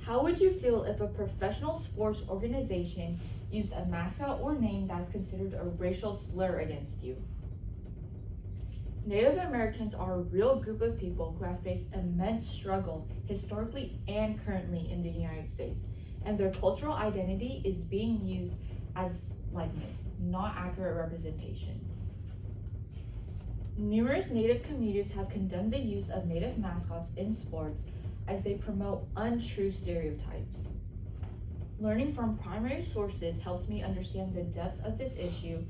How would you feel if a professional sports organization used a mascot or name that's considered a racial slur against you? Native Americans are a real group of people who have faced immense struggle historically and currently in the United States, and their cultural identity is being used as likeness, not accurate representation. Numerous Native communities have condemned the use of Native mascots in sports as they promote untrue stereotypes. Learning from primary sources helps me understand the depths of this issue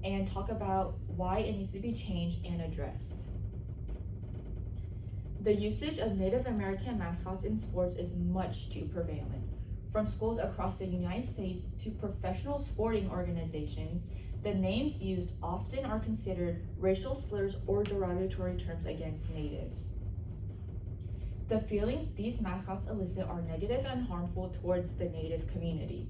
and talk about why it needs to be changed and addressed. The usage of Native American mascots in sports is much too prevalent. From schools across the United States to professional sporting organizations, the names used often are considered racial slurs or derogatory terms against natives. The feelings these mascots elicit are negative and harmful towards the Native community.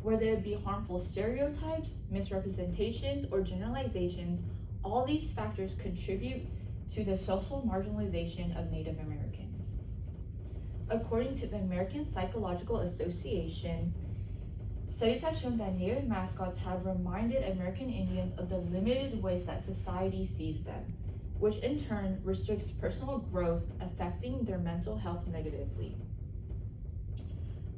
Whether it be harmful stereotypes, misrepresentations, or generalizations, all these factors contribute to the social marginalization of Native Americans. According to the American Psychological Association, studies have shown that Native mascots have reminded American Indians of the limited ways that society sees them, which in turn restricts personal growth, affecting their mental health negatively.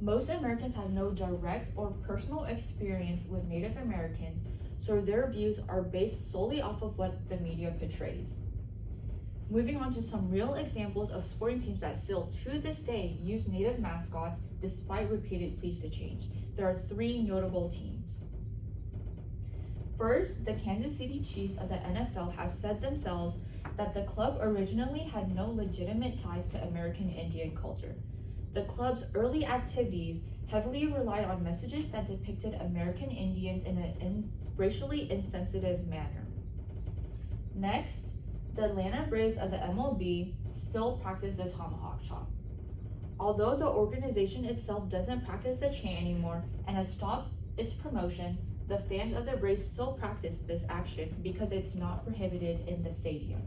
Most Americans have no direct or personal experience with Native Americans, so their views are based solely off of what the media portrays. Moving on to some real examples of sporting teams that still to this day use Native mascots despite repeated pleas to change. There are 3 notable teams. First, the Kansas City Chiefs of the NFL have said themselves that the club originally had no legitimate ties to American Indian culture. The club's early activities heavily relied on messages that depicted American Indians in a racially insensitive manner. Next, the Atlanta Braves of the MLB still practice the tomahawk chop. Although the organization itself doesn't practice the chant anymore and has stopped its promotion, the fans of the Braves still practice this action because it's not prohibited in the stadium.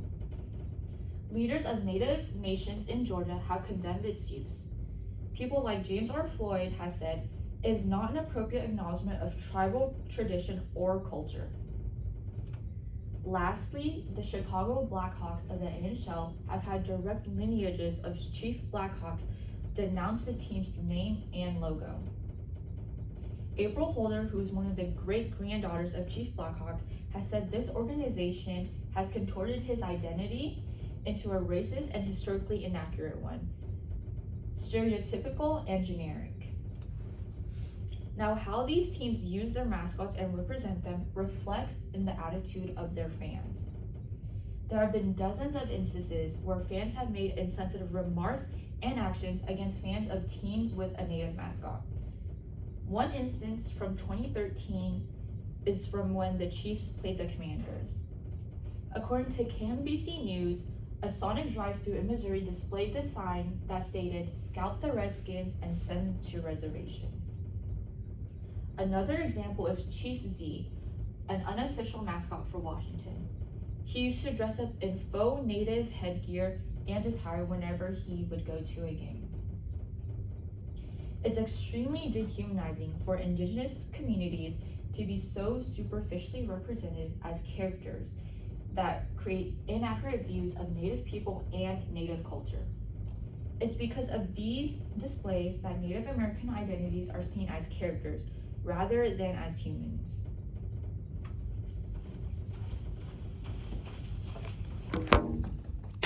Leaders of Native nations in Georgia have condemned its use. People like James R. Floyd has said, it is not an appropriate acknowledgement of tribal tradition or culture. Lastly, the Chicago Blackhawks of the NHL have had direct lineages of Chief Blackhawk denounce the team's name and logo. April Holder, who is one of the great-granddaughters of Chief Blackhawk, has said this organization has contorted his identity into a racist and historically inaccurate one, stereotypical and generic. Now, how these teams use their mascots and represent them reflects in the attitude of their fans. There have been dozens of instances where fans have made insensitive remarks and actions against fans of teams with a Native mascot. One instance from 2013 is from when the Chiefs played the Commanders. According to CNBC News, a Sonic drive-thru in Missouri displayed the sign that stated, "Scalp the Redskins and send them to reservation." Another example is Chief Z, an unofficial mascot for Washington. He used to dress up in faux Native headgear and attire whenever he would go to a game. It's extremely dehumanizing for Indigenous communities to be so superficially represented as characters that create inaccurate views of Native people and Native culture. It's because of these displays that Native American identities are seen as characters rather than as humans.